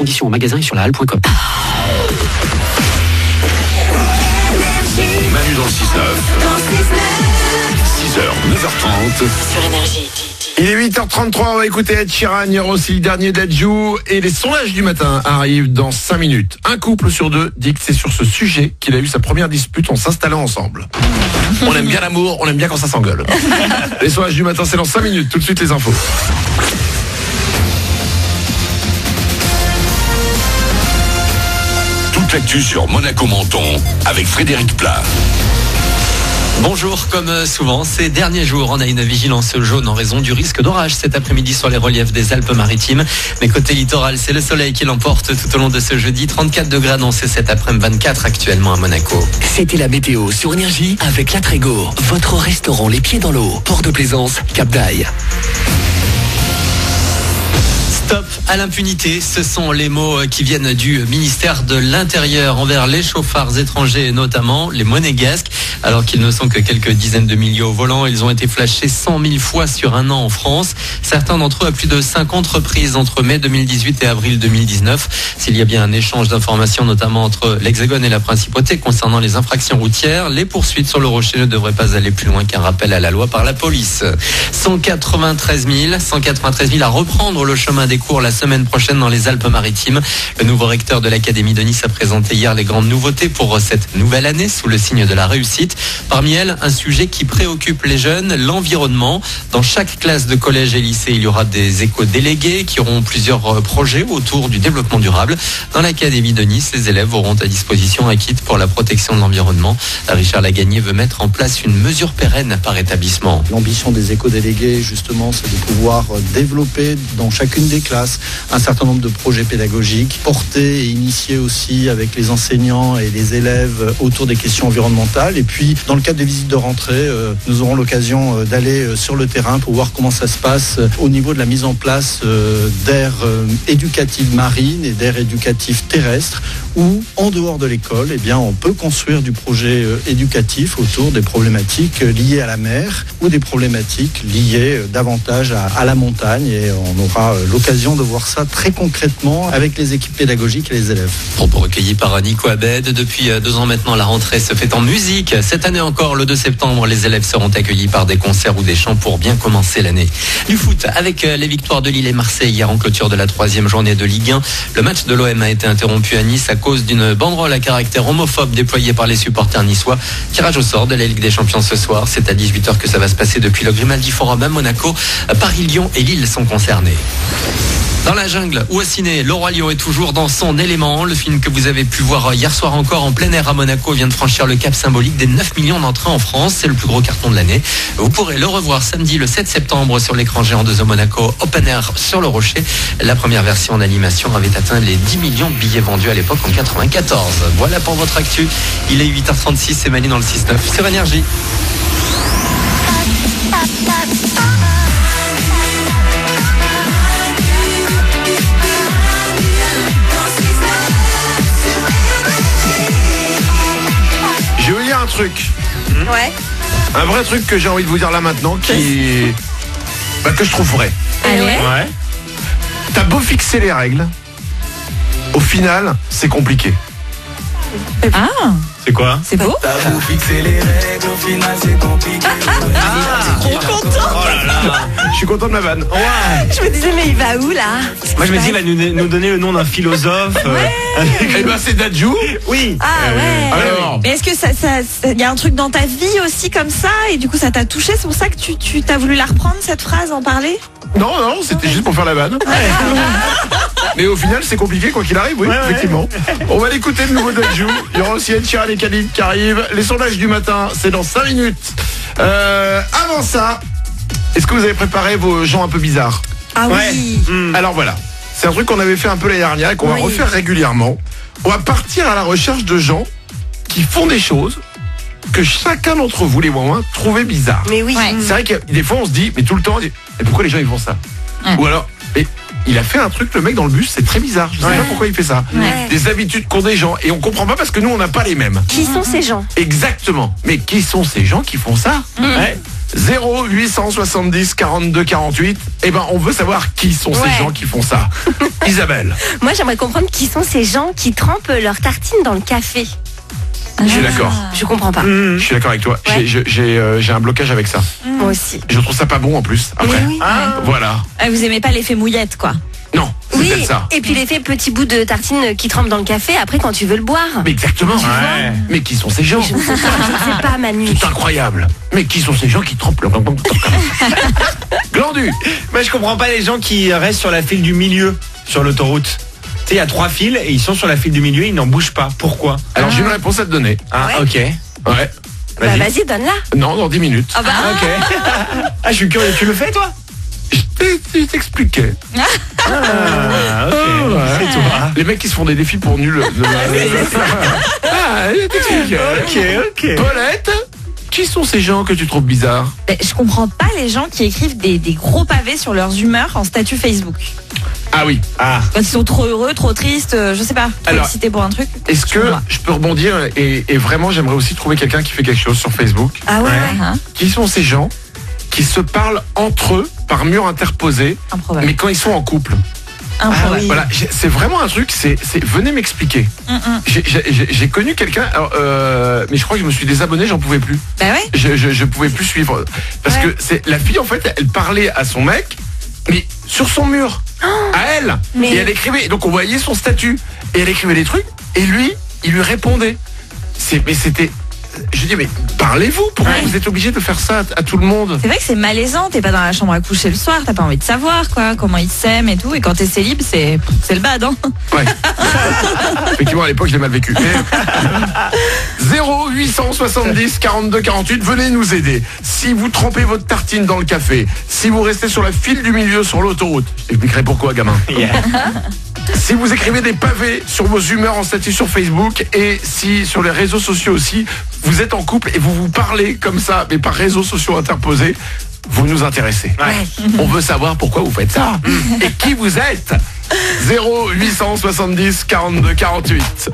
Conditions en magasin et sur la halle.com. Manu dans le 6-9. 6h, 9h30. Sur Énergie. Il est 8h33, on va écouter Ed Sheeran, il y aura aussi le dernier d'Adjou et les sondages du matin arrivent dans 5 minutes. Un couple sur deux dit que c'est sur ce sujet qu'il a eu sa première dispute en s'installant ensemble. On aime bien l'amour, on aime bien quand ça s'engueule. Les sondages du matin, c'est dans 5 minutes, tout de suite les infos. Toute l'actu sur Monaco Menton avec Frédéric Plat. Bonjour, comme souvent, ces derniers jours, on a une vigilance jaune en raison du risque d'orage cet après-midi sur les reliefs des Alpes-Maritimes. Mais côté littoral, c'est le soleil qui l'emporte tout au long de ce jeudi. 34 degrés annoncés cet après-midi, 24 actuellement à Monaco. C'était la météo sur Énergie avec La Trégo, votre restaurant les pieds dans l'eau. Port de Plaisance, Cap d'Aille. Stop à l'impunité, ce sont les mots qui viennent du ministère de l'Intérieur envers les chauffards étrangers, notamment les monégasques. Alors qu'ils ne sont que quelques dizaines de milliers au volant, ils ont été flashés 100 000 fois sur un an en France. Certains d'entre eux à plus de 50 reprises entre mai 2018 et avril 2019. S'il y a bien un échange d'informations, notamment entre l'Hexagone et la Principauté concernant les infractions routières, les poursuites sur le Rocher ne devraient pas aller plus loin qu'un rappel à la loi par la police. 193 000 à reprendre le chemin des cours la semaine prochaine dans les Alpes-Maritimes. Le nouveau recteur de l'Académie de Nice a présenté hier les grandes nouveautés pour cette nouvelle année sous le signe de la réussite. Parmi elles, un sujet qui préoccupe les jeunes, l'environnement. Dans chaque classe de collège et lycée, il y aura des éco-délégués qui auront plusieurs projets autour du développement durable. Dans l'Académie de Nice, les élèves auront à disposition un kit pour la protection de l'environnement. Richard Lagagné veut mettre en place une mesure pérenne par établissement. L'ambition des éco-délégués, justement, c'est de pouvoir développer dans chacune des classes un certain nombre de projets pédagogiques, porter et initier aussi avec les enseignants et les élèves autour des questions environnementales. Et puis, dans le cadre des visites de rentrée, nous aurons l'occasion d'aller sur le terrain pour voir comment ça se passe au niveau de la mise en place d'aires éducatives marines et d'aires éducatives terrestres, où, en dehors de l'école, eh bien, on peut construire du projet éducatif autour des problématiques liées à la mer ou des problématiques liées davantage à la montagne. Et on aura l'occasion de voir ça très concrètement avec les équipes pédagogiques et les élèves. Propos recueillis par Nico Abed. Depuis 2 ans maintenant, la rentrée se fait en musique. Cette année encore, le 2 septembre, les élèves seront accueillis par des concerts ou des chants pour bien commencer l'année. Du foot, avec les victoires de Lille et Marseille hier en clôture de la 3e journée de Ligue 1. Le match de l'OM a été interrompu à Nice à cause d'une banderole à caractère homophobe déployée par les supporters niçois. Tirage au sort de la Ligue des Champions ce soir. C'est à 18h que ça va se passer depuis le Grimaldi Forum à Monaco. Paris, Lyon et Lille sont concernés. Dans la jungle ou au ciné, Le Roi Lion est toujours dans son élément. Le film que vous avez pu voir hier soir encore en plein air à Monaco vient de franchir le cap symbolique des 9 millions d'entrées en France. C'est le plus gros carton de l'année. Vous pourrez le revoir samedi le 7 septembre sur l'écran géant de The Monaco Open Air sur le Rocher. La première version en animation avait atteint les 10 millions de billets vendus à l'époque en 94. Voilà pour votre actu. Il est 8h36, c'est Manu dans le 6-9 sur Énergie. Je veux dire un truc. Ouais. Un vrai truc que j'ai envie de vous dire là maintenant que je trouve vrai. Allez. Ouais. T'as beau fixer les règles, au final, c'est compliqué. Ah. C'est quoi? C'est beau. T'as beau fixer les règles, au final c'est compliqué. Trop content. Oh là là. Je suis content de ma vanne. Ouais. Je me disais mais il va où là? Moi je me dis il va nous donner le nom d'un philosophe. Eh ben c'est Dadjou. Oui. Ah ouais. Alors. Mais est-ce que ça y a un truc dans ta vie aussi comme ça et du coup ça t'a touché, c'est pour ça que tu t'as voulu la reprendre cette phrase, en parler? Non, c'était juste pour faire la vanne. Mais au final, c'est compliqué quoi qu'il arrive, oui, effectivement. On va l'écouter de nouveau Dadjou. Il y aura aussi Ed Sheeran et Khalid qui arrivent. Les sondages du matin, c'est dans 5 minutes. Avant ça, est-ce que vous avez préparé vos gens un peu bizarres? Ah oui. Alors voilà, c'est un truc qu'on avait fait un peu l'année dernière et qu'on va refaire régulièrement. On va partir à la recherche de gens qui font des choses que chacun d'entre vous, les moins, trouvait bizarres. Mais oui. Ouais. C'est vrai que des fois on se dit, mais tout le temps, on dit, mais pourquoi les gens ils font ça? Ou alors, mais il a fait un truc, le mec dans le bus, c'est très bizarre. Je sais pas pourquoi il fait ça. Des habitudes qu'ont des gens et on comprend pas parce que nous on n'a pas les mêmes. Qui sont ces gens? Exactement. Mais qui sont ces gens qui font ça? 0870 42 48. Eh ben, on veut savoir qui sont ces gens qui font ça. Isabelle. Moi, j'aimerais comprendre qui sont ces gens qui trempent leurs tartines dans le café. Je suis d'accord. Je comprends pas. Je suis d'accord avec toi. Ouais. J'ai un blocage avec ça. Moi aussi. Je trouve ça pas bon en plus. Après. Mais oui. Voilà. Ah, vous aimez pas l'effet mouillette, quoi. Non, c'est Oui, peut-être ça. et puis l'effet petit bout de tartine qui trempe dans le café après quand tu veux le boire. Mais exactement. Ouais. Mais qui sont ces gens? Je ne sais pas, Manu. C'est incroyable. Mais qui sont ces gens qui trempent leur... Glandu. Moi, je comprends pas les gens qui restent sur la file du milieu sur l'autoroute. Tu sais, il y a 3 files et ils sont sur la file du milieu, ils n'en bougent pas. Pourquoi? Alors j'ai une réponse à te donner. Ah, ok. Ouais. Bah, vas-y, donne-la. Non, dans 10 minutes. Ah bah, Ok. Ah, je suis curieux. Tu le fais, toi? Je t'expliquais. Ah, ok. Ouais. C'est toi. Les mecs qui se font des défis pour nul. Je t'explique. Ok. Paulette, qui sont ces gens que tu trouves bizarres? je comprends pas les gens qui écrivent des gros pavés sur leurs humeurs en statut Facebook. Ah oui. Ah. Quand ils sont trop heureux, trop tristes, je sais pas. Alors, Excité pour un truc. Est-ce que je peux rebondir et vraiment j'aimerais aussi trouver quelqu'un qui fait quelque chose sur Facebook? Ah ouais, Ouais. Qui sont ces gens qui se parlent entre eux par mur interposé, Improbable. mais quand ils sont en couple? Improbable. oui. Voilà, c'est vraiment un truc, venez m'expliquer. J'ai connu quelqu'un, mais je crois que je me suis désabonné, j'en pouvais plus. Bah ouais. Je pouvais plus suivre. Parce Ouais. que c'est la fille, en fait, elle parlait à son mec, mais sur son mur, à elle. Mais- Et elle écrivait, donc on voyait son statut. Et elle écrivait des trucs, et lui, il lui répondait. Mais c'était... Je dis, mais parlez-vous, pourquoi vous êtes obligé de faire ça à tout le monde? C'est vrai que c'est malaisant, t'es pas dans la chambre à coucher le soir, t'as pas envie de savoir quoi, comment ils s'aiment et tout. Et quand t'es célib, c'est le bad, hein. Ouais. Effectivement, à l'époque, je l'ai mal vécu. 0870 42 48, venez nous aider. Si vous trempez votre tartine dans le café, si vous restez sur la file du milieu sur l'autoroute, j'expliquerai pourquoi, gamin. Yeah. Si vous écrivez des pavés sur vos humeurs en statut sur Facebook et si sur les réseaux sociaux aussi, vous êtes en couple et vous vous parlez comme ça, mais par réseaux sociaux interposés, vous nous intéressez. Ouais. On veut savoir pourquoi vous faites ça et qui vous êtes. 0870 42 48.